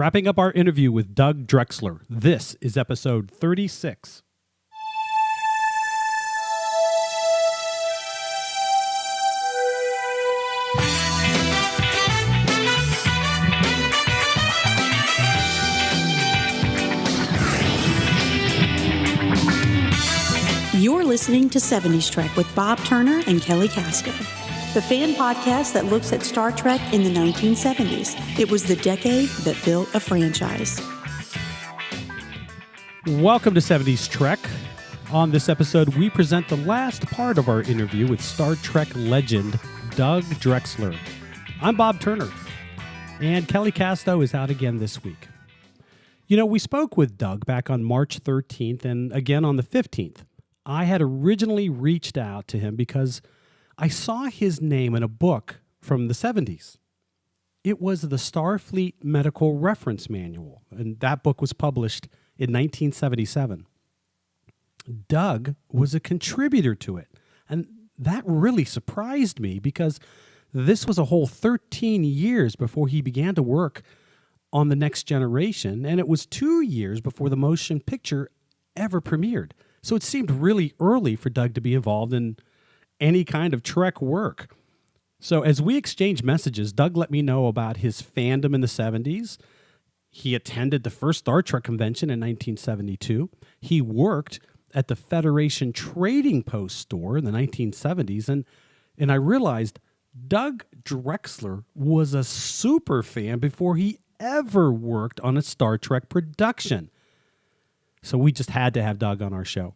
Wrapping up our interview with Doug Drexler, this is episode 36. You're listening to 70s Trek with Bob Turner and Kelly Casto, the fan podcast that looks at Star Trek in the 1970s. It was the decade that built a franchise. Welcome to 70s Trek. On this episode, we present the last part of our interview with Star Trek legend Doug Drexler. I'm Bob Turner, and Kelly Casto is out again this week. You know, we spoke with Doug back on March 13th and again on the 15th. I had originally reached out to him because I saw his name in a book from the 70s. It was the Starfleet Medical Reference Manual, and that book was published in 1977. Doug was a contributor to it, and that really surprised me because this was a whole 13 years before he began to work on The Next Generation, and it was 2 years before the motion picture ever premiered. So it seemed really early for Doug to be involved in any kind of Trek work. So as we exchanged messages, Doug let me know about his fandom in the 70s. He attended the first Star Trek convention in 1972. He worked at the Federation Trading Post store in the 1970s. And I realized Doug Drexler was a super fan before he ever worked on a Star Trek production. So we just had to have Doug on our show.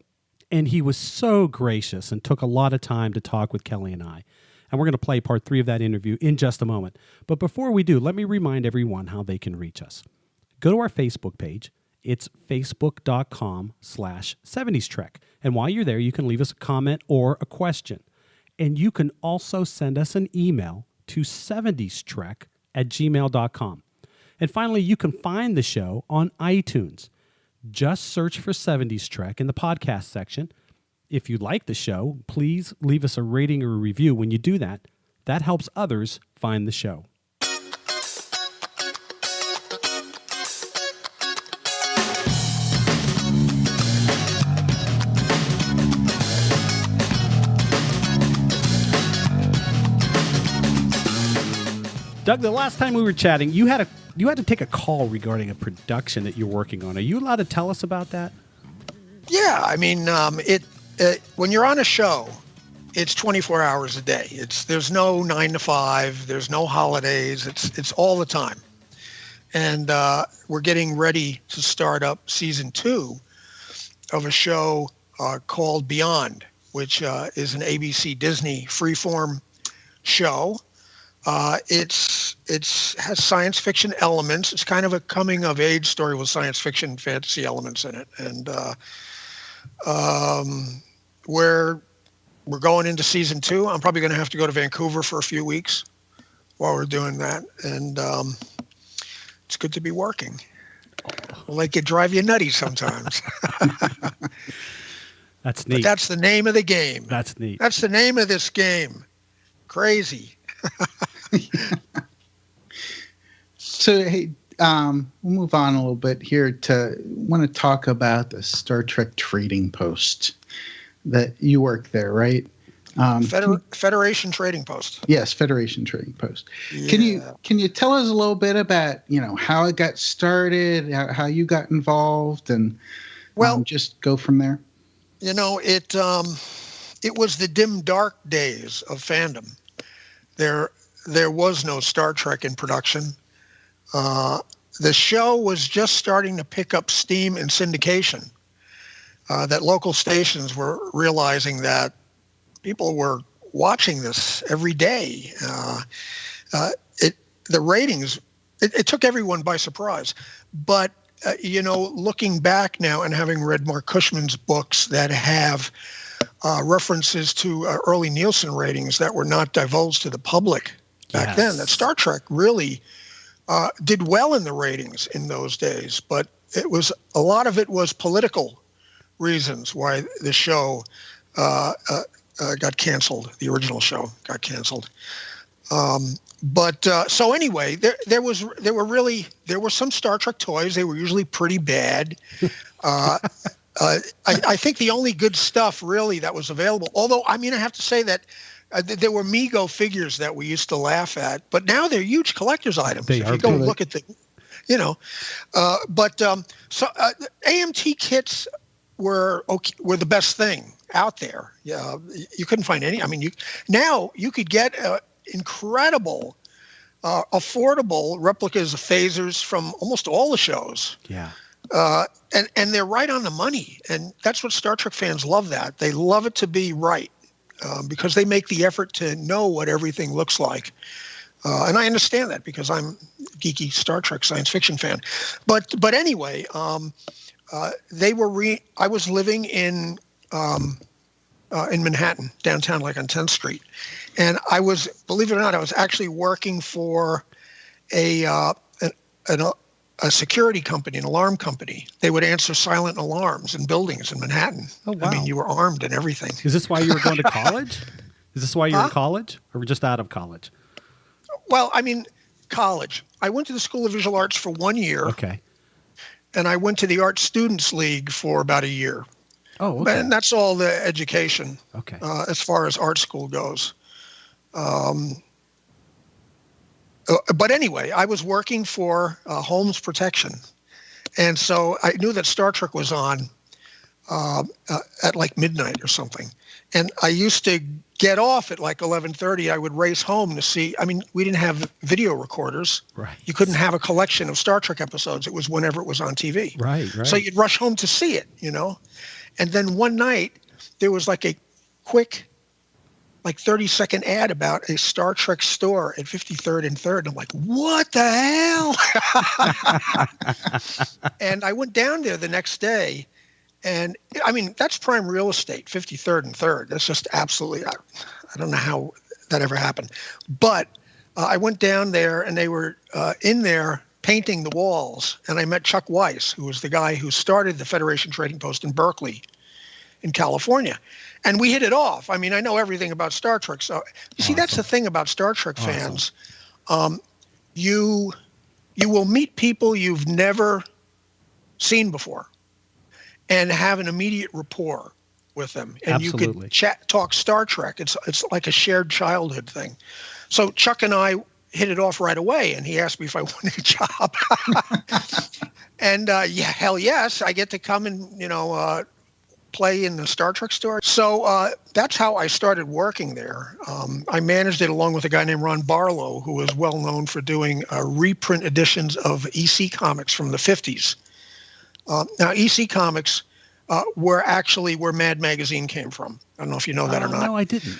And he was so gracious and took a lot of time to talk with Kelly and I. And we're going to play part 3 of that interview in just a moment. But before we do, let me remind everyone how they can reach us. Go to our Facebook page. It's facebook.com/70s Trek. And while you're there, you can leave us a comment or a question. And you can also send us an email to 70strek@gmail.com. And finally, you can find the show on iTunes. Just search for 70s Trek in the podcast section. If you like the show, please leave us a rating or a review. When you do that, that helps others find the show. Doug, the last time we were chatting, you had to take a call regarding a production that you're working on. Are you allowed to tell us about that? Yeah, I mean, when you're on a show, it's 24 hours a day. There's no 9 to 5. There's no holidays. It's all the time. And we're getting ready to start up season 2 of a show called Beyond, which is an ABC Disney freeform show. It has science fiction elements. It's kind of a coming of age story with science fiction fantasy elements in it. And we're going into season 2. I'm probably going to have to go to Vancouver for a few weeks while we're doing that. And it's good to be working. We'll make it drive you nutty sometimes. That's neat. But that's the name of the game. That's neat. That's the name of this game. Crazy. So, hey, we'll move on a little bit here want to talk about the Star Trek Trading Post that you work there, right? Federation Trading Post. Yes, Federation Trading Post. Yeah. Can you tell us a little bit about, how it got started, how you got involved, and just go from there? It was the dim, dark days of fandom. There was no Star Trek in production. The show was just starting to pick up steam in syndication. That local stations were realizing that people were watching this every day. The ratings, it took everyone by surprise. But, looking back now and having read Mark Cushman's books that have references to early Nielsen ratings that were not divulged to the public back then, that Star Trek really did well in the ratings in those days. But a lot of it was political reasons why the show got canceled. The original show got canceled. So anyway, there were some Star Trek toys. They were usually pretty bad. I think the only good stuff really that was available, although I have to say that there were Mego figures that we used to laugh at, but now they're huge collector's items. They if are you go big. look at the, AMT kits were the best thing out there. Yeah, you couldn't find any. Now you could get incredible, affordable replicas of phasers from almost all the shows. Yeah. And they're right on the money. And that's what Star Trek fans love that. They love it to be right because they make the effort to know what everything looks like. And I understand that because I'm a geeky Star Trek science fiction fan. But anyway, I was living in Manhattan, downtown, like on 10th Street. And believe it or not, I was actually working for a security company, an alarm company. They would answer silent alarms in buildings in Manhattan. Oh, wow. You were armed and everything. Is this why you were going to college? Is this why you were in college or just out of college? Well, college. I went to the School of Visual Arts for 1 year. Okay. And I went to the Art Students League for about a year. Oh, okay. And that's all the education. Okay. As far as art school goes. But anyway, I was working for Holmes Protection. And so I knew that Star Trek was on at like midnight or something. And I used to get off at like 11:30. I would race home to see. We didn't have video recorders. Right. You couldn't have a collection of Star Trek episodes. It was whenever it was on TV. Right. So you'd rush home to see it, And then one night there was like a quick, like 30-second ad about a Star Trek store at 53rd and 3rd. I'm like, what the hell? And I went down there the next day. And that's prime real estate, 53rd and 3rd. That's just absolutely, I don't know how that ever happened. But I went down there and they were in there painting the walls. And I met Chuck Weiss, who was the guy who started the Federation Trading Post in Berkeley, in California. And we hit it off. I know everything about Star Trek. So you see, that's the thing about Star Trek fans. You will meet people you've never seen before and have an immediate rapport with them. And Absolutely. You could talk Star Trek. It's like a shared childhood thing. So Chuck and I hit it off right away, and he asked me if I wanted a job. And hell yes, I get to come and play in the Star Trek store. So that's how I started working there. I managed it along with a guy named Ron Barlow, who was well known for doing reprint editions of EC comics from the 50s. Now, EC Comics were actually where Mad Magazine came from. I don't know if you know that or not. No, I didn't.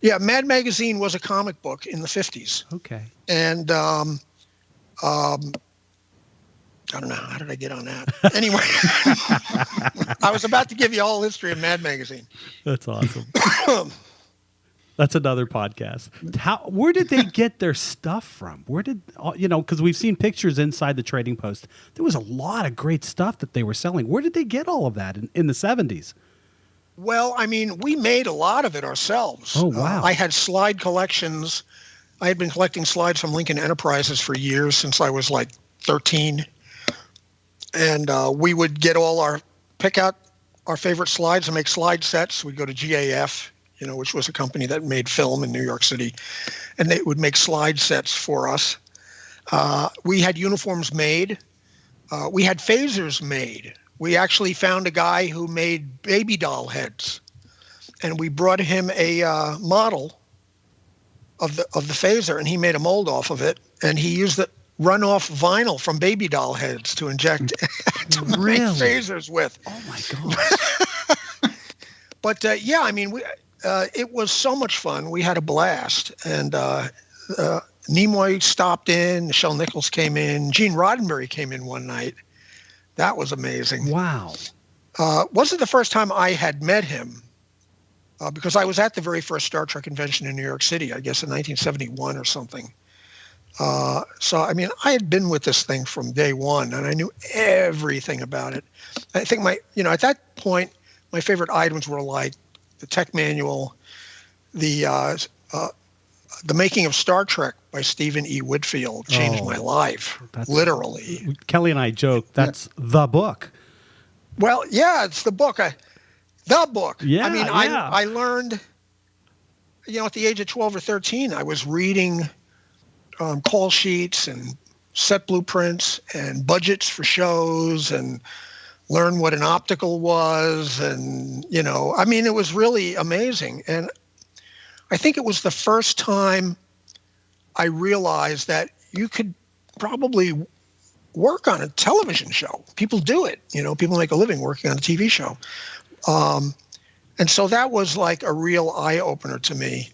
Yeah, Mad Magazine was a comic book in the 50s. Okay. And I don't know. How did I get on that? Anyway, I was about to give you a whole history of Mad Magazine. That's awesome. That's another podcast. Where did they get their stuff from? Where did, because we've seen pictures inside the Trading Post. There was a lot of great stuff that they were selling. Where did they get all of that in the 70s? Well, we made a lot of it ourselves. Oh, wow. I had slide collections. I had been collecting slides from Lincoln Enterprises for years, since I was like 13. And we would pick out our favorite slides and make slide sets. We'd go to GAF, which was a company that made film in New York City, and they would make slide sets for us. We had uniforms made. We had phasers made. We actually found a guy who made baby doll heads, and we brought him a model of the phaser, and he made a mold off of it, and he used the runoff vinyl from baby doll heads to inject to make phasers with. Oh my gosh! But it was so much fun. We had a blast, and Nimoy stopped in. Nichelle Nichols came in. Gene Roddenberry came in one night. That was amazing. Wow. Wasn't the first time I had met him, because I was at the very first Star Trek convention in New York City, I guess in 1971 or something. So I had been with this thing from day one, and I knew everything about it. I think at that point, my favorite items were like the tech manual, the The Making of Star Trek by Stephen E. Whitfield changed my life, literally. Kelly and I joke, that's the book. Well, yeah, it's the book. The book. Yeah, I mean, I learned, at the age of 12 or 13, I was reading call sheets and set blueprints and budgets for shows and learn what an optical was. And, it was really amazing. And I think it was the first time I realized that you could probably work on a television show. People do it, people make a living working on a TV show. And so that was like a real eye opener to me.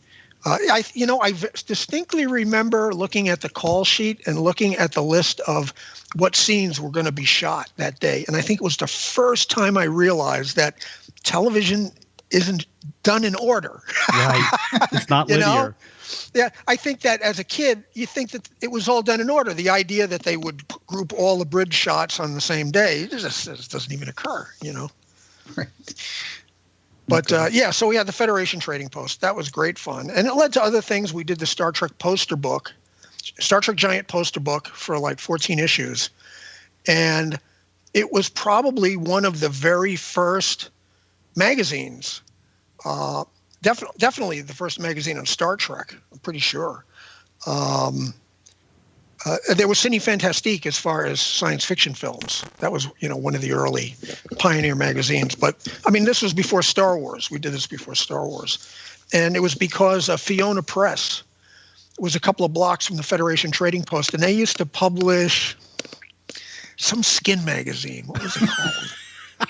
I distinctly remember looking at the call sheet and looking at the list of what scenes were going to be shot that day. And I think it was the first time I realized that television isn't done in order. Right. It's not linear. Yeah, I think that as a kid, you think that it was all done in order. The idea that they would group all the bridge shots on the same day, it just doesn't even occur, Right. But so we had the Federation Trading Post. That was great fun. And it led to other things. We did the Star Trek poster book, Star Trek Giant poster book for like 14 issues. And it was probably one of the very first magazines, definitely the first magazine on Star Trek, I'm pretty sure. There was Cine Fantastique as far as science fiction films. That was, one of the early pioneer magazines. But, this was before Star Wars. We did this before Star Wars. And it was because Fiona Press was a couple of blocks from the Federation Trading Post, and they used to publish some skin magazine. What was it called?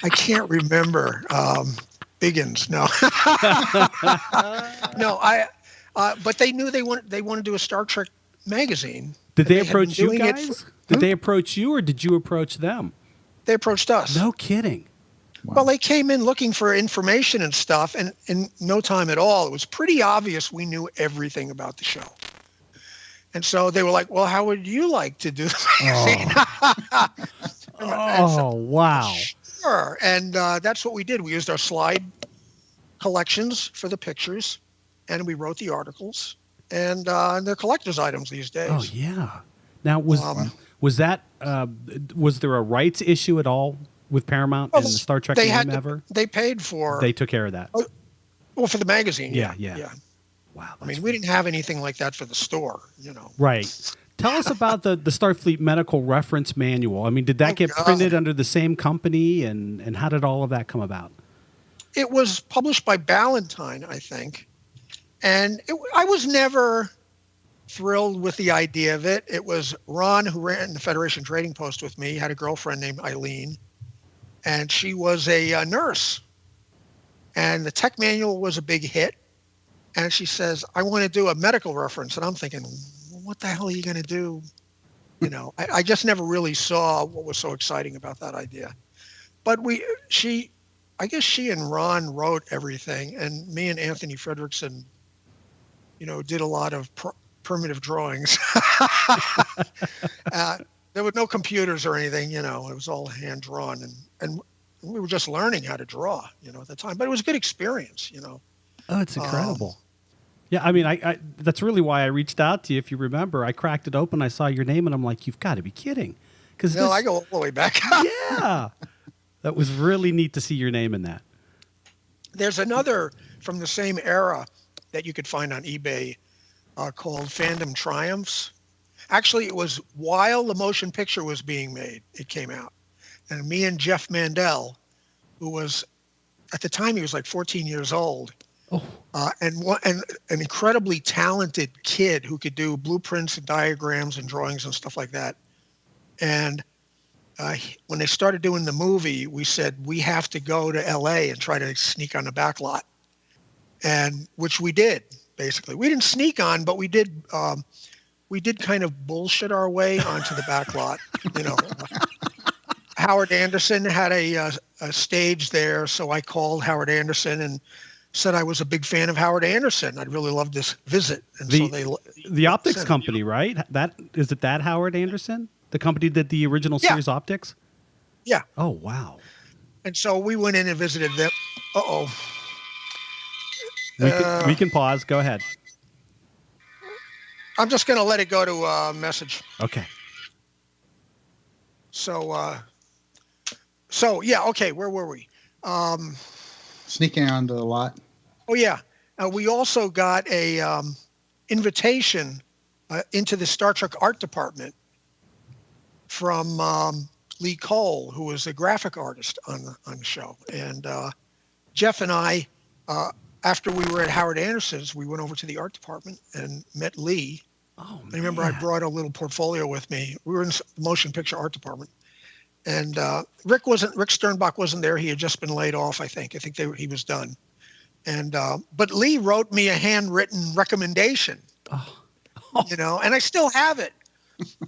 I can't remember. Biggins, no. No, but they knew they wanted to do a Star Trek magazine. Did they approach you guys? Did they approach you, or did you approach them? They approached us. No kidding. Wow. Well, they came in looking for information and stuff, and in no time at all, it was pretty obvious we knew everything about the show. And so they were like, well, how would you like to do the magazine? Oh, wow. Sure. And that's what we did. We used our slide collections for the pictures, and we wrote the articles. And they're collector's items these days. Oh, yeah. Now, was that was there a rights issue at all with Paramount and the Star Trek name ever? They paid for. They took care of that. Well, for the magazine. Yeah. Wow. We didn't have anything like that for the store, Right. Tell us about the Starfleet Medical Reference Manual. Did that get printed under the same company, and how did all of that come about? It was published by Ballantine, I think. And I was never thrilled with the idea of it. It was Ron, who ran the Federation Trading Post with me, had a girlfriend named Eileen, and she was a nurse. And the tech manual was a big hit. And she says, I want to do a medical reference. And I'm thinking, what the hell are you going to do? I just never really saw what was so exciting about that idea. But I guess she and Ron wrote everything, and me and Anthony Fredrickson, did a lot of primitive drawings. There were no computers or anything, it was all hand drawn, and we were just learning how to draw, at the time. But it was a good experience, Oh, it's incredible. Yeah, I that's really why I reached out to you. If you remember, I cracked it open, I saw your name, and I'm like, you've got to be kidding. I go all the way back. Yeah. That was really neat to see your name in that. There's another from the same era that you could find on eBay called Fandom Triumphs. Actually, it was while the motion picture was being made, it came out. And me and Jeff Mandel, who was, at the time, he was like 14 years old, and an incredibly talented kid who could do blueprints and diagrams and drawings and stuff like that. And when they started doing the movie, we said, we have to go to LA and try to sneak on the back lot. And which we did, basically. We didn't sneak on, but we did kind of bullshit our way onto the back lot. Howard Anderson had a stage there, so I called Howard Anderson and said I was a big fan of Howard Anderson. I'd really love this visit. And the optics company, right? Is it that Howard Anderson? The company that the original series optics? Yeah. Oh, wow. And so we went in and visited them. We can pause. Go ahead. I'm just going to let it go to message. Okay. So yeah, okay, where were we? Sneaking onto the lot. Oh, yeah. We also got a invitation into the Star Trek art department from Lee Cole, who was a graphic artist on the show. And Jeff and I, after we were at Howard Anderson's, we went over to the art department and met Lee. Oh, man. I remember I brought a little portfolio with me. We were in the motion picture art department. And Rick Sternbach wasn't there. He had just been laid off, I think. He was done. And but Lee wrote me a handwritten recommendation, and I still have it.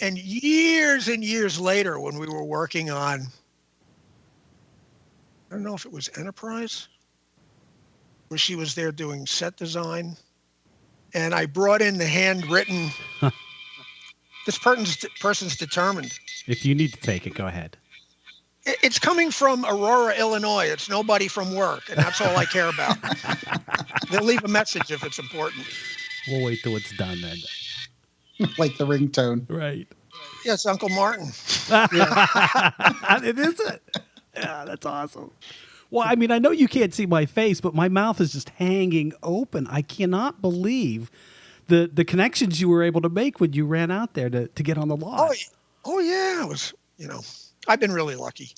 And years later, when we were working on, I don't know if it was Enterprise, where she was there doing set design, and I brought in the handwritten. This person's determined. If you need to take it, go ahead. It's coming from Aurora, Illinois. It's nobody from work, and that's all I care about. They'll leave a message if it's important. We'll wait till it's done then. Like the ringtone. Right. Yes, Uncle Martin. It is it. Yeah, that's awesome. Well, I mean, I know you can't see my face, but my mouth is just hanging open. I cannot believe the connections you were able to make when you ran out there to get on the lot. Oh yeah, it was, I've been really lucky.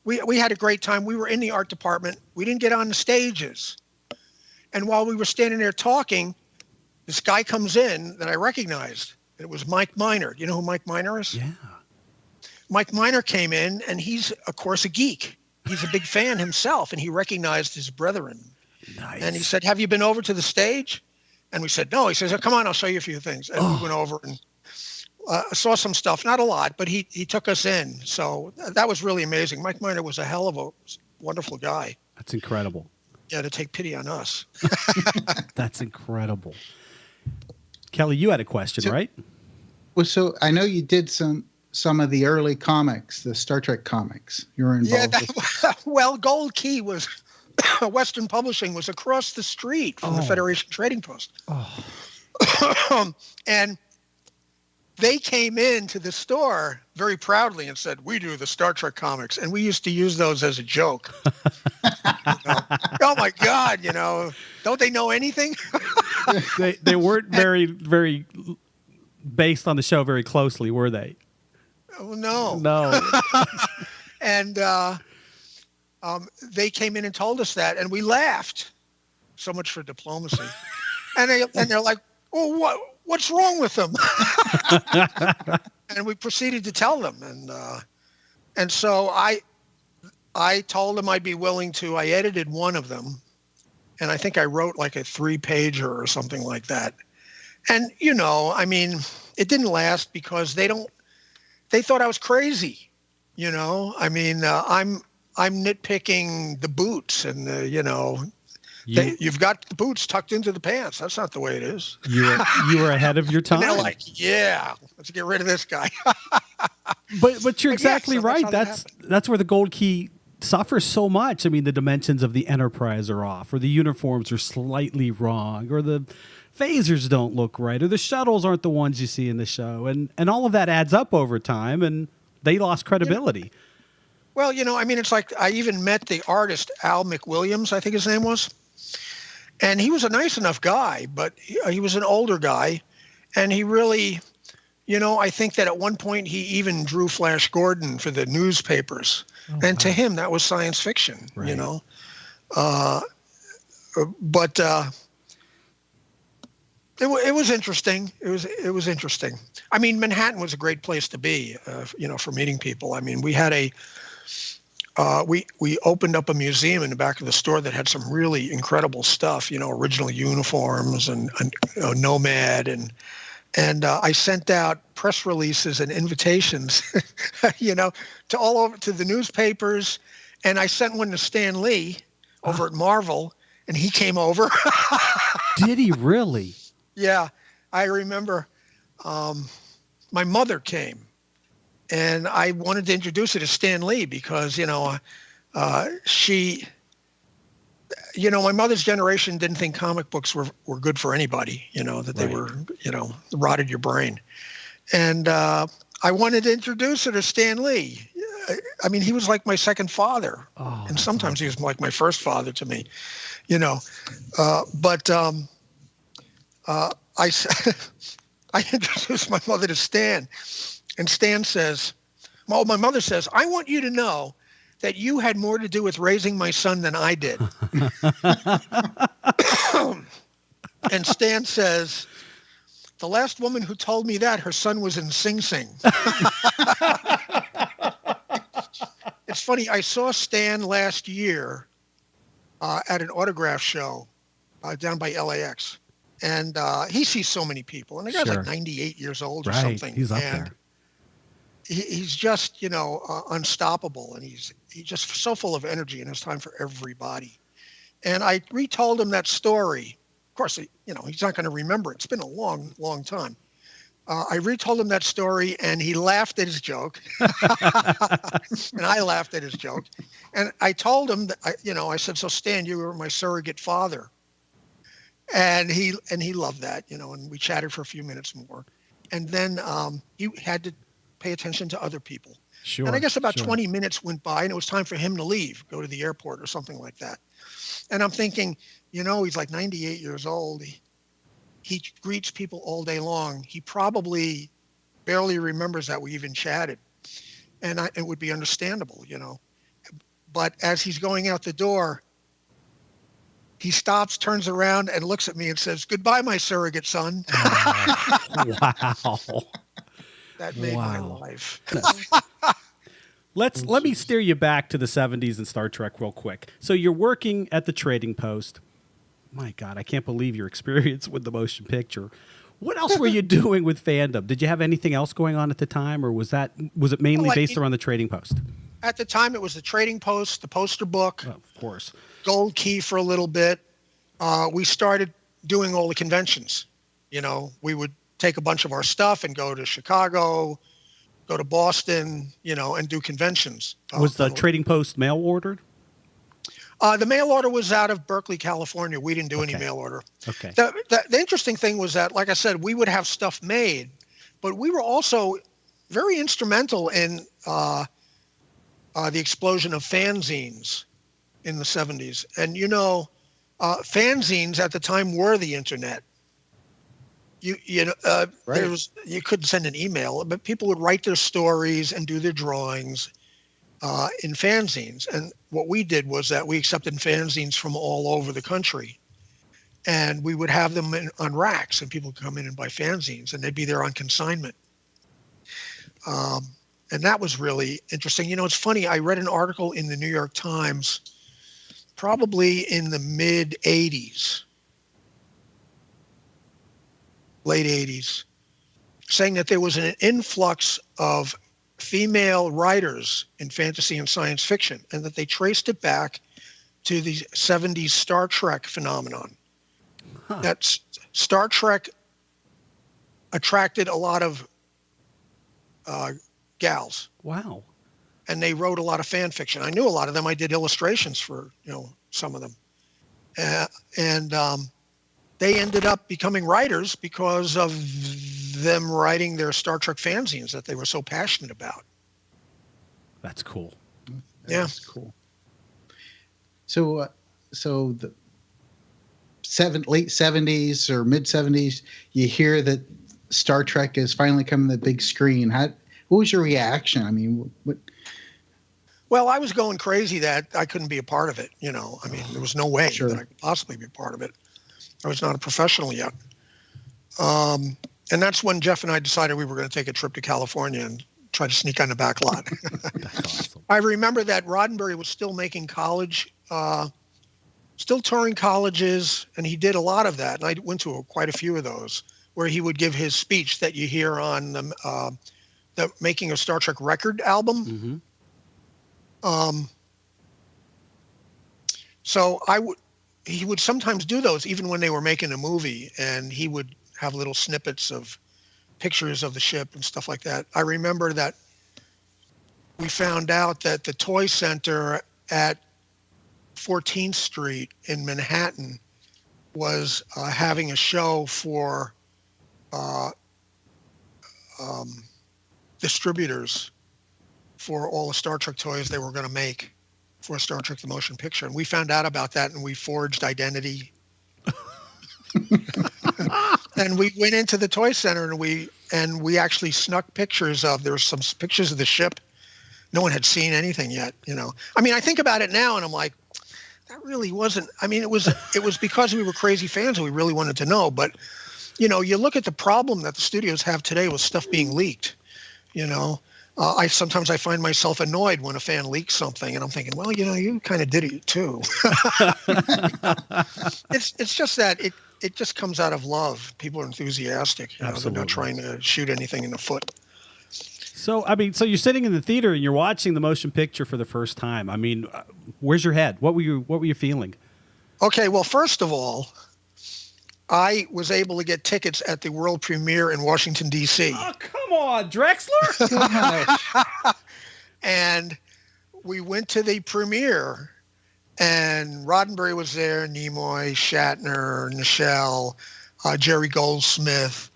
We had a great time. We were in the art department. We didn't get on the stages. And while we were standing there talking, this guy comes in that I recognized. It was Mike Miner. You know who Mike Miner is? Yeah. Mike Miner came in, and he's, of course, a geek. He's a big fan himself, and he recognized his brethren. Nice. And he said, "Have you been over to the stage?" And we said, "No." He says, "Oh, come on, I'll show you a few things." And we went over and saw some stuff, not a lot, but he took us in. So that was really amazing. Mike Miner was a hell of a wonderful guy. That's incredible. Yeah, to take pity on us. That's incredible. Kelly, you had a question, right? Well, so I know you did some of the early comics, the Star Trek comics. You were involved with. Well, Gold Key was Western Publishing was across the street from the Federation Trading Post. And they came into the store very proudly and said, "We do the Star Trek comics." And we used to use those as a joke. Oh my God, don't they know anything? They weren't very based on the show very closely, were they? Oh, no. No. And they came in and told us that, and we laughed. So much for diplomacy. And they're like, "Oh, what's wrong with them?" And we proceeded to tell them, and so I told them I'd be willing to. I edited one of them, and I think I wrote like a 3-pager or something like that. And I mean, it didn't last because they thought I was crazy. I mean, I'm nitpicking the boots and you've got the boots tucked into the pants. That's not the way it is. You were ahead of your time. And they're like, "Yeah, let's get rid of this guy." But you're exactly right. That's that's where the Gold Key suffers so much. I mean, the dimensions of the Enterprise are off, or the uniforms are slightly wrong, or the phasers don't look right, or the shuttles aren't the ones you see in the show, and all of that adds up over time, and they lost credibility. Well, I mean, it's like I even met the artist Al McWilliams, I think his name was, and he was a nice enough guy, but he was an older guy, and he really, I think that at one point he even drew Flash Gordon for the newspapers, and to him that was science fiction, right. But it was interesting. It was interesting. I mean, Manhattan was a great place to be, for meeting people. I mean, we had we opened up a museum in the back of the store that had some really incredible stuff, original uniforms and Nomad and I sent out press releases and invitations, to all over to the newspapers, and I sent one to Stan Lee over at Marvel, and he came over. Did he really? Yeah, I remember my mother came, and I wanted to introduce her to Stan Lee because, she My mother's generation didn't think comic books were good for anybody, that they were, rotted your brain. And I wanted to introduce her to Stan Lee. I mean, he was like my second father. Oh, and that's sometimes awesome. he was like my first father to me, But I introduced my mother to Stan. And Stan says, my mother says, I want you to know that you had more to do with raising my son than I did. And Stan says, the last woman who told me that, her son was in Sing Sing. It's funny. I saw Stan last year at an autograph show down by LAX. And he sees so many people. And the guy's like 98 years old or something. He's up and there. He's just, unstoppable. And he's just so full of energy and has time for everybody. And I retold him that story. Of course, he's not going to remember it. It's been a long, long time. I retold him that story, and he laughed at his joke. And I laughed at his joke. And I told him that, I said, so Stan, you were my surrogate father. And he loved that, and we chatted for a few minutes more. And then he had to pay attention to other people. Sure. And I guess about 20 minutes went by, and it was time for him to leave, go to the airport or something like that. And I'm thinking, he's like 98 years old. He greets people all day long. He probably barely remembers that we even chatted. And it would be understandable, But as he's going out the door, he stops, turns around, and looks at me and says, goodbye, my surrogate son. Wow. That made my life. Let me steer you back to the 70s and Star Trek real quick. So you're working at the Trading Post. My God, I can't believe your experience with the motion picture. What else were you doing with fandom? Did you have anything else going on at the time, or was it mainly based around the Trading Post? At the time, it was the Trading Post, the poster book. Oh, of course. Gold Key for a little bit. We started doing all the conventions. We would take a bunch of our stuff and go to Chicago, go to Boston, and do conventions. Was the Trading Post mail ordered? The mail order was out of Berkeley, California. We didn't do any mail order. Okay. The interesting thing was that, like I said, we would have stuff made, but we were also very instrumental in the explosion of fanzines in the 70s. And, fanzines at the time were the internet. Right. You couldn't send an email, but people would write their stories and do their drawings in fanzines. And what we did was that we accepted fanzines from all over the country, and we would have them on racks, and people would come in and buy fanzines, and they'd be there on consignment. And that was really interesting. It's funny. I read an article in the New York Times, probably in the mid 80s, late 80s, saying that there was an influx of female writers in fantasy and science fiction, and that they traced it back to the 70s Star Trek phenomenon. Huh. That Star Trek attracted a lot of gals. Wow. And they wrote a lot of fan fiction. I knew a lot of them. I did illustrations for, some of them. And they ended up becoming writers because of them writing their Star Trek fanzines that they were so passionate about. That's cool. That's cool. So the late 70s or mid 70s, you hear that Star Trek is finally coming to the big screen. What was your reaction? I mean, what? Well, I was going crazy that I couldn't be a part of it. There was no way that I could possibly be a part of it. I was not a professional yet. And that's when Jeff and I decided we were going to take a trip to California and try to sneak on the back lot. That's awesome. I remember that Roddenberry was still making still touring colleges, and he did a lot of that. And I went to quite a few of those where he would give his speech that you hear on the Making a Star Trek Record album. Mm-hmm. So he would sometimes do those even when they were making a movie, and he would have little snippets of pictures of the ship and stuff like that. I remember that we found out that the toy center at 14th Street in Manhattan was having a show for distributors for all the Star Trek toys they were going to make for Star Trek the Motion Picture. And we found out about that, and we forged identity. And we went into the toy center, and we actually snuck pictures of, there were some pictures of the ship. No one had seen anything yet, you know. I mean, I think about it now, and I'm like, that really wasn't, I mean, it was because we were crazy fans and we really wanted to know. But, you know, you look at the problem that the studios have today with stuff being leaked, you know. Sometimes I find myself annoyed when a fan leaks something, and I'm thinking, well, you know, you kind of did it too. It's just that it just comes out of love. People are enthusiastic. You know, they're not trying to shoot anything in the foot. So, I mean, so you're sitting in the theater and you're watching the motion picture for the first time. I mean, where's your head? What were you feeling? Okay, well, first of all, I was able to get tickets at the world premiere in Washington, D.C. Oh, come on, Drexler! And we went to the premiere, and Roddenberry was there, Nimoy, Shatner, Nichelle, Jerry Goldsmith,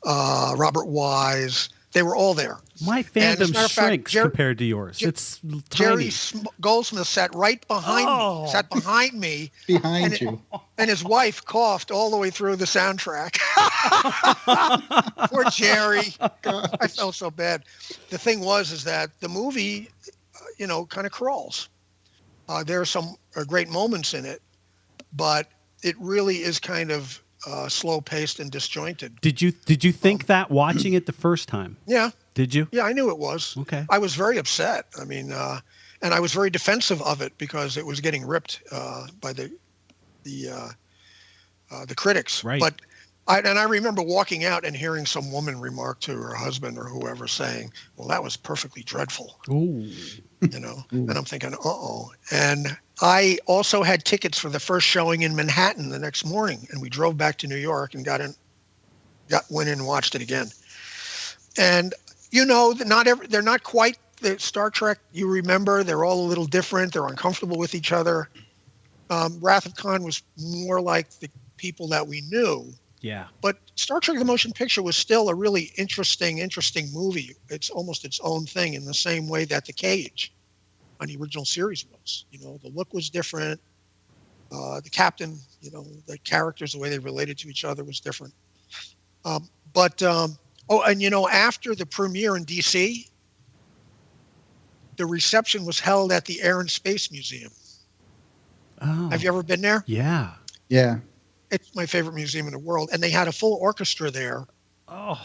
Robert Wise. They were all there. My fandom shrinks compared to yours. It's tiny. Jerry Goldsmith sat right behind me. Behind you. And his wife coughed all the way through the soundtrack. Poor Jerry. I felt so bad. The thing is that the movie, you know, kind of crawls. There are some great moments in it, but it really is kind of slow-paced and disjointed. Did you think that watching it the first time? Yeah. Did you? Yeah, I knew it was. Okay. I was very upset. I mean, and I was very defensive of it because it was getting ripped by the critics. Right. But I remember walking out and hearing some woman remark to her husband or whoever saying, "Well, that was perfectly dreadful." Ooh. You know, and I'm thinking, uh-oh. And I also had tickets for the first showing in Manhattan the next morning, and we drove back to New York and went in and watched it again. And you know, they're not quite the Star Trek you remember. They're all a little different. They're uncomfortable with each other. Wrath of Khan was more like the people that we knew. Yeah. But Star Trek the Motion Picture was still a really interesting movie. It's almost its own thing in the same way that The Cage on the original series was. You know, the look was different. The captain, you know, the characters, the way they related to each other was different. And you know, after the premiere in D.C., the reception was held at the Air and Space Museum. Oh. Have you ever been there? Yeah. Yeah. It's my favorite museum in the world. And they had a full orchestra there. Oh.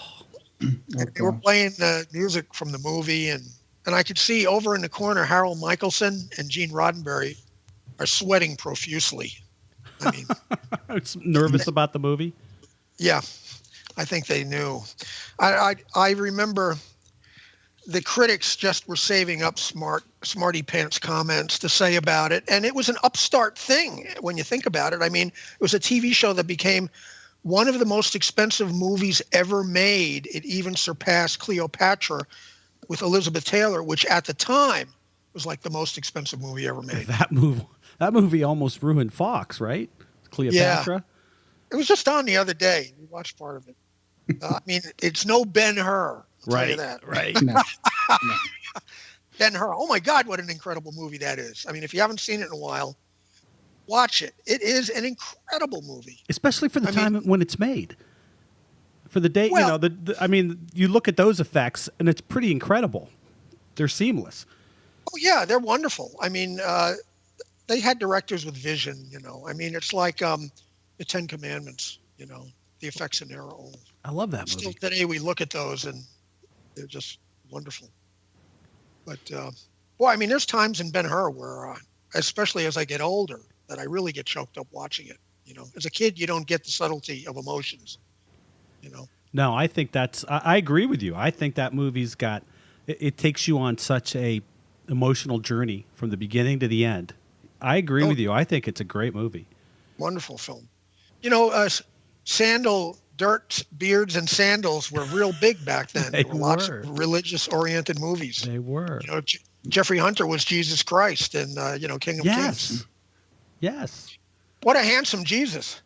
And they were playing the music from the movie. And I could see over in the corner, Harold Michelson and Gene Roddenberry are sweating profusely. I mean, nervous about the movie? Yeah, I think they knew. I remember the critics just were saving up smarty pants comments to say about it. And it was an upstart thing when you think about it. I mean, it was a TV show that became one of the most expensive movies ever made. It even surpassed Cleopatra with Elizabeth Taylor, which at the time was like the most expensive movie ever made. That movie almost ruined Fox, right? Cleopatra. Yeah. It was just on the other day. We watched part of it. I mean, it's no Ben-Hur. I'll tell you that. Right. No. Ben-Hur. Oh my God, what an incredible movie that is. I mean, if you haven't seen it in a while, watch it. It is an incredible movie. Especially for the time when it's made. For the day, well, you know, I mean, you look at those effects and it's pretty incredible. They're seamless. Oh yeah, they're wonderful. I mean, they had directors with vision, you know. I mean, it's like the Ten Commandments, you know, the effects in there are old. I love that movie. Still today we look at those and they're just wonderful. But, boy, I mean, there's times in Ben-Hur where, especially as I get older, that I really get choked up watching it. You know, as a kid, you don't get the subtlety of emotions, you know. No, I think I agree with you. I think that movie's got, it takes you on such a emotional journey from the beginning to the end. I agree with you. I think it's a great movie. Wonderful film. You know, dirt, beards, and sandals were real big back then. They there were lots of religious-oriented movies. They were. You know, Jeffrey Hunter was Jesus Christ in, you know, King of Kings. Yes. What a handsome Jesus.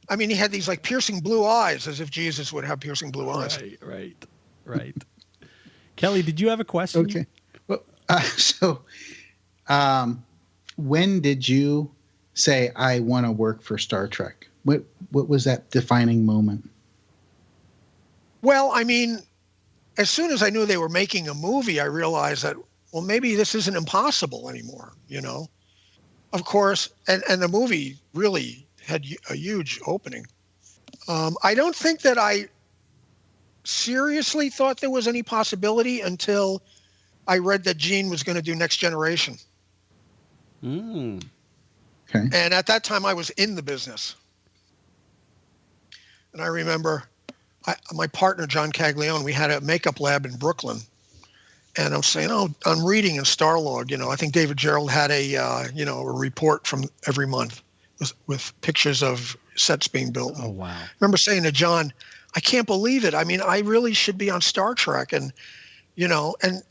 I mean, he had these like piercing blue eyes, as if Jesus would have piercing blue eyes. Right. Kelly, did you have a question? Okay. Well, when did you say, I want to work for Star Trek? What was that defining moment? Well, I mean, as soon as I knew they were making a movie, I realized that, well, maybe this isn't impossible anymore, you know? Of course, and the movie really had a huge opening. I don't think that I seriously thought there was any possibility until I read that Gene was going to do Next Generation. Mm. Okay. And at that time, I was in the business. And I remember my partner, John Caglione, we had a makeup lab in Brooklyn. And I'm saying, I'm reading in Starlog, you know, I think David Gerald had a report from every month with pictures of sets being built. Oh, wow. I remember saying to John, I can't believe it. I mean, I really should be on Star Trek. And, you know, and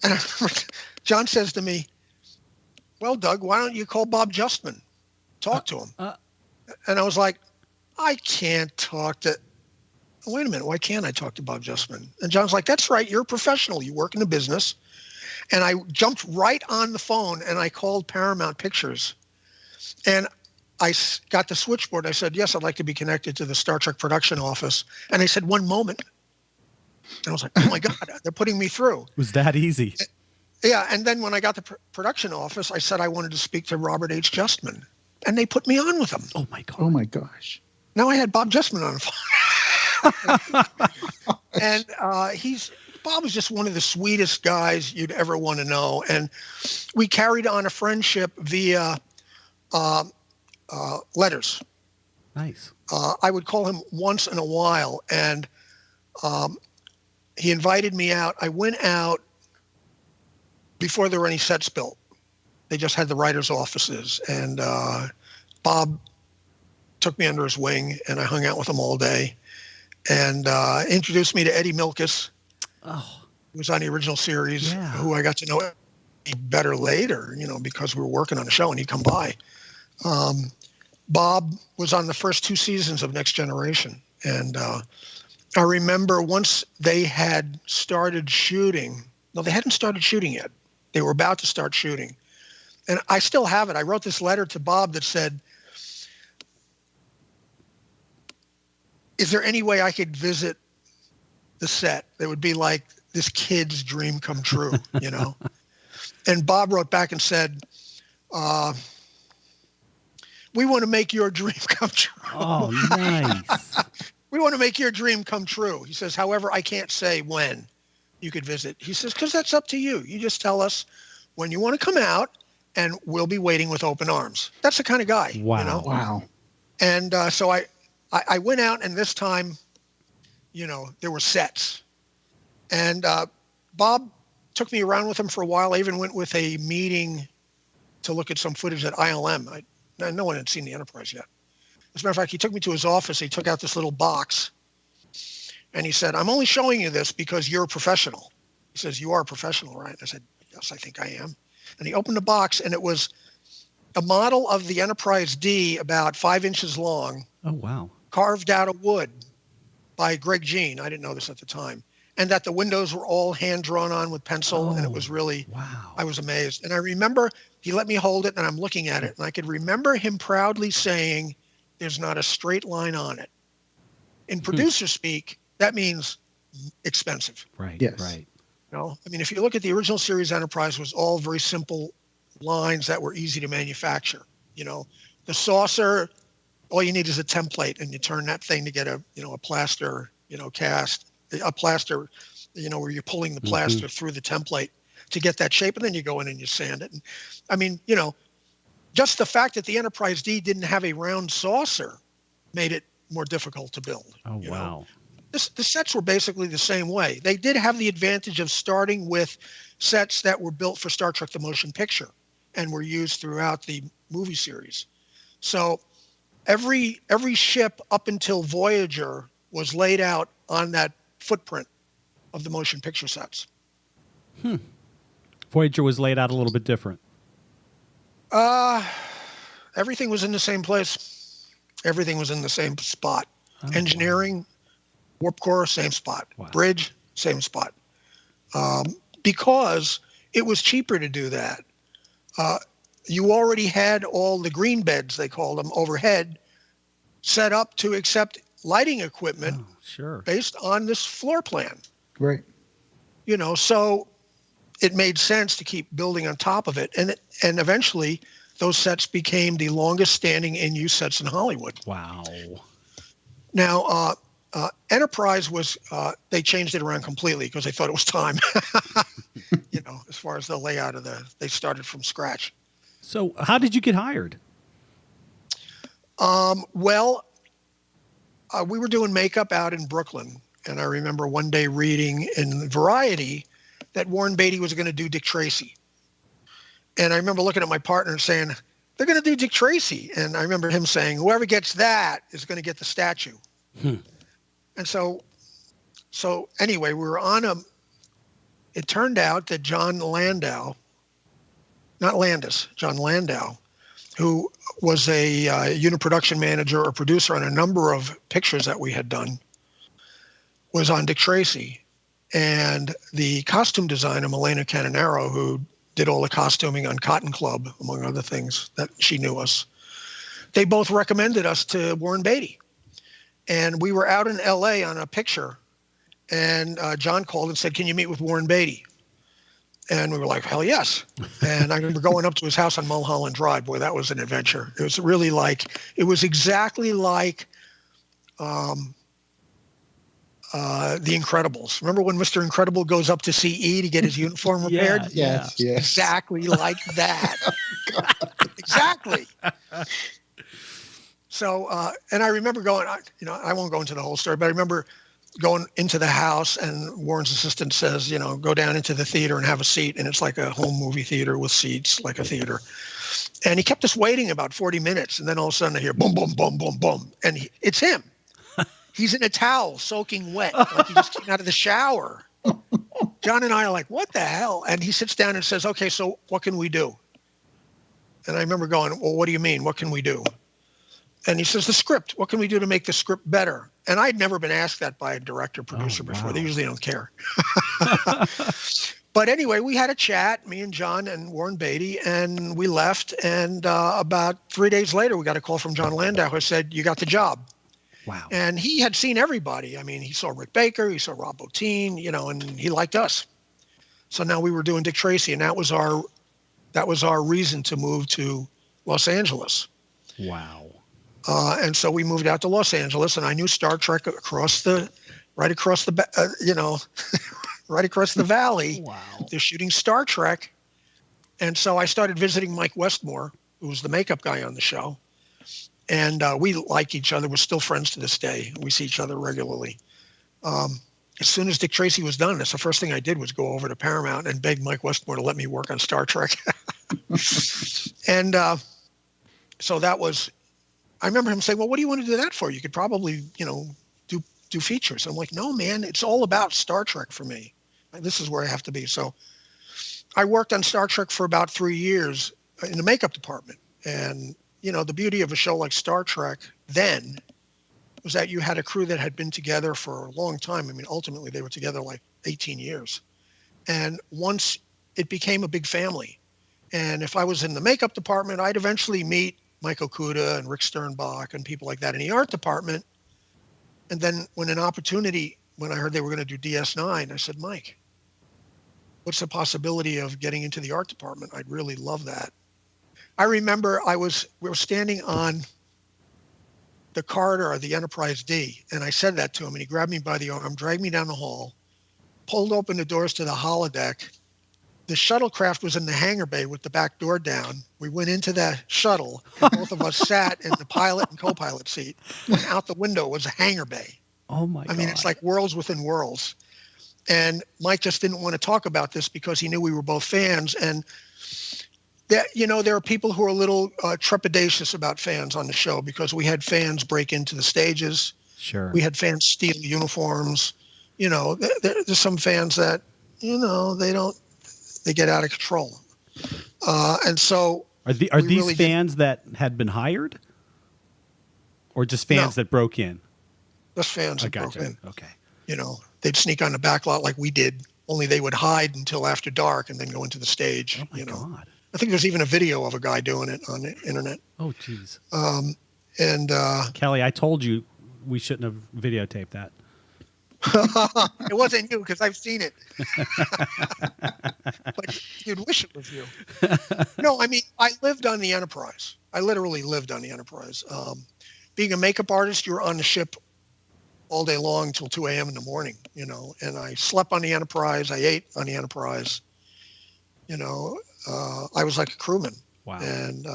John says to me, well, Doug, why don't you call Bob Justman? Talk to him. And I was like, I can't talk to... Wait a minute, why can't I talk to Bob Justman? And John's like, that's right, you're a professional. You work in a business. And I jumped right on the phone and I called Paramount Pictures. And I got the switchboard. I said, yes, I'd like to be connected to the Star Trek production office. And they said, one moment. And I was like, oh my God, they're putting me through. It was that easy. Yeah, and then when I got the production office, I said I wanted to speak to Robert H. Justman. And they put me on with him. Oh my God. Oh my gosh. Now I had Bob Justman on the phone. And Bob was just one of the sweetest guys you'd ever want to know. And we carried on a friendship via letters. Nice. I would call him once in a while, and he invited me out. I went out before there were any sets built. They just had the writers' offices, and Bob took me under his wing, and I hung out with him all day, and introduced me to Eddie Milkis, who was on the original series, who I got to know better later, you know, because we were working on a show, and he'd come by. Bob was on the first 2 seasons of Next Generation, and I remember once they had started shooting. No, they hadn't started shooting yet. They were about to start shooting. And I still have it. I wrote this letter to Bob that said, is there any way I could visit the set that would be like this kid's dream come true, you know? And Bob wrote back and said, we want to make your dream come true. Oh, nice. We want to make your dream come true. He says, however, I can't say when you could visit. He says, because that's up to you. You just tell us when you want to come out, and we'll be waiting with open arms. That's the kind of guy. Wow. You know? Wow. And so I went out, and this time, you know, there were sets. And Bob took me around with him for a while. I even went with a meeting to look at some footage at ILM. No one had seen the Enterprise yet. As a matter of fact, he took me to his office. He took out this little box, and he said, I'm only showing you this because you're a professional. He says, you are a professional, right? I said, yes, I think I am. And he opened the box, and it was a model of the Enterprise D about 5 inches long. Oh, wow. Carved out of wood by Greg Jean. I didn't know this at the time. And that the windows were all hand drawn on with pencil. And it was really, wow. I was amazed. And I remember he let me hold it, and I'm looking at it. And I could remember him proudly saying, there's not a straight line on it. In producer speak, that means expensive. Right. Yes. Right. You know, I mean, if you look at the original series Enterprise, was all very simple lines that were easy to manufacture. You know, the saucer, all you need is a template, and you turn that thing to get a plaster, cast, a plaster, where you're pulling the plaster through the template to get that shape, and then you go in and you sand it. And I mean, just the fact that the Enterprise D didn't have a round saucer made it more difficult to build. Oh, wow. The sets were basically the same way. They did have the advantage of starting with sets that were built for Star Trek: The Motion Picture and were used throughout the movie series. So every ship up until Voyager was laid out on that footprint of the motion picture sets. Voyager was laid out a little bit different. everything was in the same place. Everything was in the same spot. Oh, Engineering, warp core, same spot. Wow. Bridge, same spot. Because it was cheaper to do that. You already had all the green beds, they called them, overhead, set up to accept lighting equipment based on this floor plan. Right. So it made sense to keep building on top of it. And eventually those sets became the longest standing in-use sets in Hollywood. Wow. Now, Enterprise was, they changed it around completely because they thought it was time, as far as the layout of they started from scratch. So how did you get hired? We were doing makeup out in Brooklyn. And I remember one day reading in Variety that Warren Beatty was going to do Dick Tracy. And I remember looking at my partner and saying, they're going to do Dick Tracy. And I remember him saying, whoever gets that is going to get the statue. And so anyway, we were on it turned out that John Landau, who was a unit production manager or producer on a number of pictures that we had done, was on Dick Tracy. And the costume designer, Milena Canonero, who did all the costuming on Cotton Club, among other things, that she knew us, they both recommended us to Warren Beatty. And we were out in LA on a picture, and John called and said, can you meet with Warren Beatty? And we were like, hell yes. And I remember going up to his house on Mulholland Drive. Boy, that was an adventure. It was really it was exactly like The Incredibles. Remember when Mr. Incredible goes up to see E to get his uniform repaired? Yes. Exactly like that. Exactly. So, and I remember going, I won't go into the whole story, but I remember going into the house and Warren's assistant says, go down into the theater and have a seat. And it's like a home movie theater with seats, like a theater. And he kept us waiting about 40 minutes. And then all of a sudden I hear boom, boom, boom, boom, boom. And it's him. He's in a towel soaking wet, like he just came out of the shower. John and I are like, what the hell? And he sits down and says, okay, so what can we do? And I remember going, well, what do you mean? What can we do? And he says, the script. What can we do to make the script better? And I'd never been asked that by a director, producer before. They usually don't care. But anyway, we had a chat, me and John and Warren Beatty, and we left. And about 3 days later, we got a call from John Landau who said, you got the job. Wow. And he had seen everybody. I mean, he saw Rick Baker, he saw Rob Bottin, and he liked us. So now we were doing Dick Tracy, and that was our reason to move to Los Angeles. Wow. And so we moved out to Los Angeles, and I knew Star Trek right across the valley. Wow. They're shooting Star Trek. And so I started visiting Mike Westmore, who was the makeup guy on the show. And we like each other. We're still friends to this day. We see each other regularly. As soon as Dick Tracy was done, that's the first thing I did was go over to Paramount and beg Mike Westmore to let me work on Star Trek. And so that was, I remember him saying, well, what do you want to do that for? You could probably, do features. I'm like, no, man, it's all about Star Trek for me. This is where I have to be. So I worked on Star Trek for about 3 years in the makeup department. And, the beauty of a show like Star Trek then was that you had a crew that had been together for a long time. I mean, ultimately they were together like 18 years. And once it became a big family. And if I was in the makeup department, I'd eventually meet Mike Okuda and Rick Sternbach and people like that in the art department. And then when I heard they were going to do DS9, I said, Mike, what's the possibility of getting into the art department? I'd really love that. I remember we were standing on the corridor of the Enterprise D, and I said that to him, and he grabbed me by the arm, dragged me down the hall, pulled open the doors to the holodeck. The shuttlecraft was in the hangar bay with the back door down. We went into the shuttle, and both of us sat in the pilot and co-pilot seat, and out the window was a hangar bay. Oh, my God. I mean, it's like worlds within worlds. And Mike just didn't want to talk about this because he knew we were both fans. And that, there are people who are a little trepidatious about fans on the show because we had fans break into the stages. Sure. We had fans steal uniforms. There's some fans that, they get out of control. And so Are we these really fans that had been hired, or just fans No. that broke in? Just fans I that broke gotcha. in. Okay. They'd sneak on the back lot like we did, only they would hide until after dark and then go into the stage. Oh my God. I think there's even a video of a guy doing it on the internet. Oh jeez. And Kelly, I told you we shouldn't have videotaped that. it wasn't you because I've seen it. But you'd wish it was you. No, I mean, I lived on the Enterprise. I literally lived on the Enterprise. Being a makeup artist, you're on the ship all day long till 2 a.m. in the morning, and I slept on the Enterprise. I ate on the Enterprise. I was like a crewman. Wow. And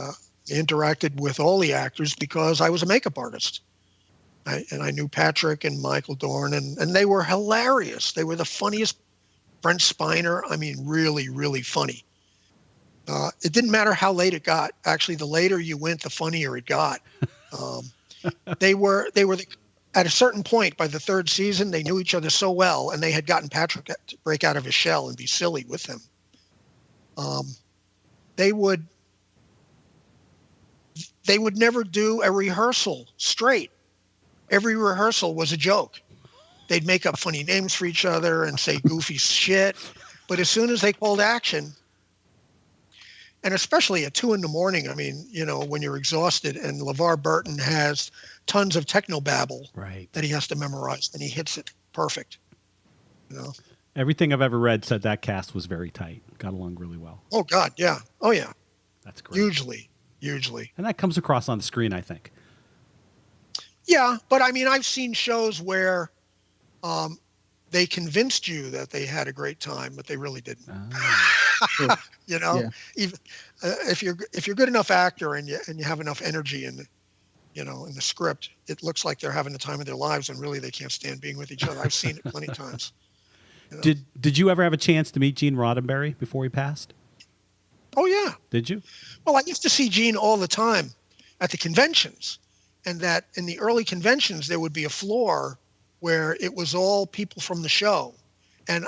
interacted with all the actors because I was a makeup artist. I knew Patrick and Michael Dorn, and they were hilarious. They were the funniest. Brent Spiner, I mean, really, really funny. It didn't matter how late it got. Actually, the later you went, the funnier it got. They were at a certain point by the third season, they knew each other so well, and they had gotten Patrick to break out of his shell and be silly with him. They would never do a rehearsal straight. Every rehearsal was a joke. They'd make up funny names for each other and say goofy shit. But as soon as they called action, and especially at 2 a.m, I mean, when you're exhausted, and LeVar Burton has tons of technobabble that he has to memorize, and he hits it perfect. Everything I've ever read said that cast was very tight. Got along really well. Oh, God, yeah. Oh, yeah. That's great. Hugely. And that comes across on the screen, I think. Yeah, but I mean, I've seen shows where they convinced you that they had a great time, but they really didn't. Yeah. Even if you're good enough actor and you have enough energy in the script, it looks like they're having the time of their lives, and really they can't stand being with each other. I've seen it plenty of times. Did you ever have a chance to meet Gene Roddenberry before he passed? Oh yeah. Did you? Well, I used to see Gene all the time at the conventions, and that in the early conventions there would be a floor where it was all people from the show, and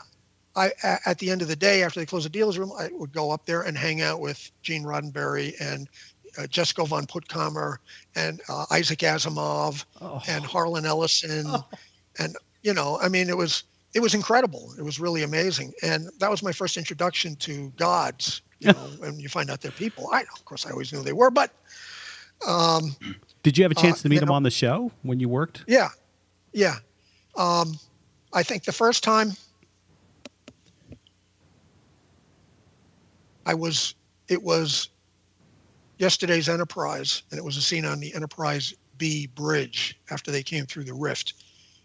I, at the end of the day, after they closed the dealer's room, I would go up there and hang out with Gene Roddenberry and Jessica von Puttkamer and Isaac Asimov and Harlan Ellison. And, I mean, it was incredible. It was really amazing. And that was my first introduction to gods, and you find out they're people. Of course, I always knew they were, but. Did you have a chance to meet him on the show when you worked? Yeah. Yeah. I think the first time it was Yesterday's Enterprise, and it was a scene on the Enterprise B bridge after they came through the rift,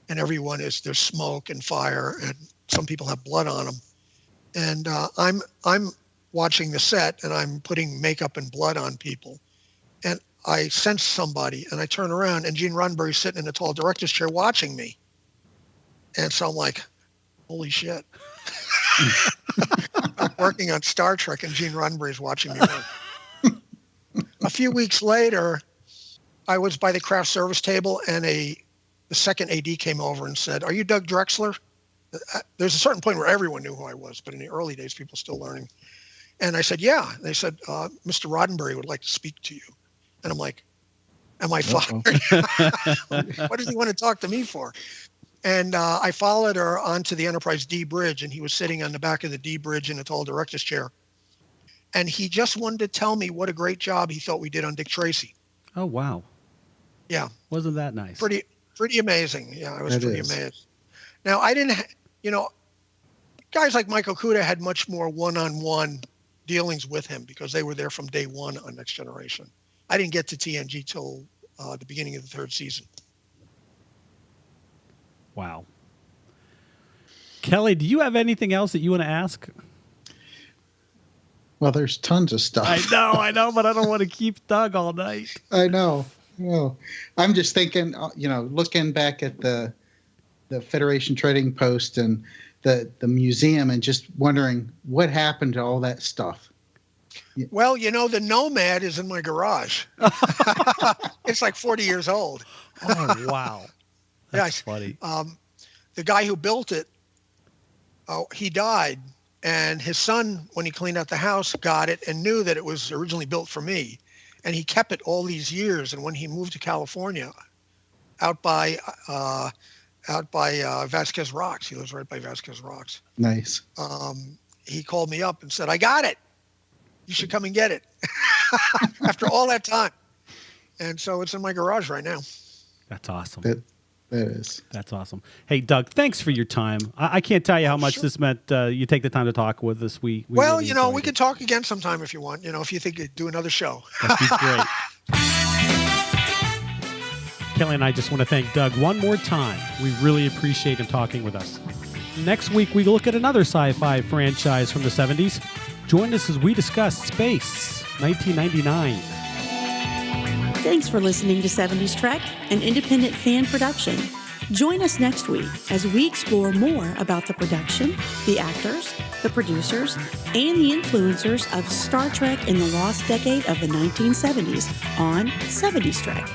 and there's smoke and fire, and some people have blood on them, and I'm watching the set, and I'm putting makeup and blood on people, and I sense somebody, and I turn around, and Gene Roddenberry's sitting in a tall director's chair watching me, and so I'm like, holy shit. I'm working on Star Trek, and Gene Roddenberry's watching me work. A few weeks later, I was by the craft service table, and the second AD came over and said, "Are you Doug Drexler?" There's a certain point where everyone knew who I was, but in the early days, people still learning. And I said, "Yeah." They said, "Mr. Roddenberry would like to speak to you." And I'm like, "Am I fired?" What does he want to talk to me for? And I followed her onto the Enterprise D bridge, and he was sitting on the back of the D bridge in a tall director's chair. And he just wanted to tell me what a great job he thought we did on Dick Tracy. Oh, wow. Yeah. Wasn't that nice? Pretty amazing. Yeah, I was pretty amazed. Now, I didn't, guys like Michael Kuda had much more one-on-one dealings with him because they were there from day one on Next Generation. I didn't get to TNG till the beginning of the third season. Wow. Kelly, do you have anything else that you want to ask? Well, there's tons of stuff. I know, but I don't want to keep Doug all night. I know. I'm just thinking, looking back at the Federation Trading Post and the museum, and just wondering what happened to all that stuff. Well, the Nomad is in my garage. It's like 40 years old. Oh, wow. That's funny. The guy who built it, he died, And his son, when he cleaned out the house, got it and knew that it was originally built for me. And he kept it all these years. And when he moved to California, out by Vasquez Rocks, he lives right by Vasquez Rocks. Nice. He called me up and said, "I got it. You should come and get it." After all that time. And so it's in my garage right now. That's awesome. That is. That's awesome. Hey, Doug, thanks for your time. I can't tell you how much this meant. You take the time to talk with us. We well, really we could talk again sometime if you want. If you think you'd do another show. That'd be great. Kelly and I just want to thank Doug one more time. We really appreciate him talking with us. Next week, we look at another sci-fi franchise from the 70s. Join us as we discuss Space, 1999. Thanks for listening to 70s Trek, an independent fan production. Join us next week as we explore more about the production, the actors, the producers, and the influencers of Star Trek in the lost decade of the 1970s on 70s Trek.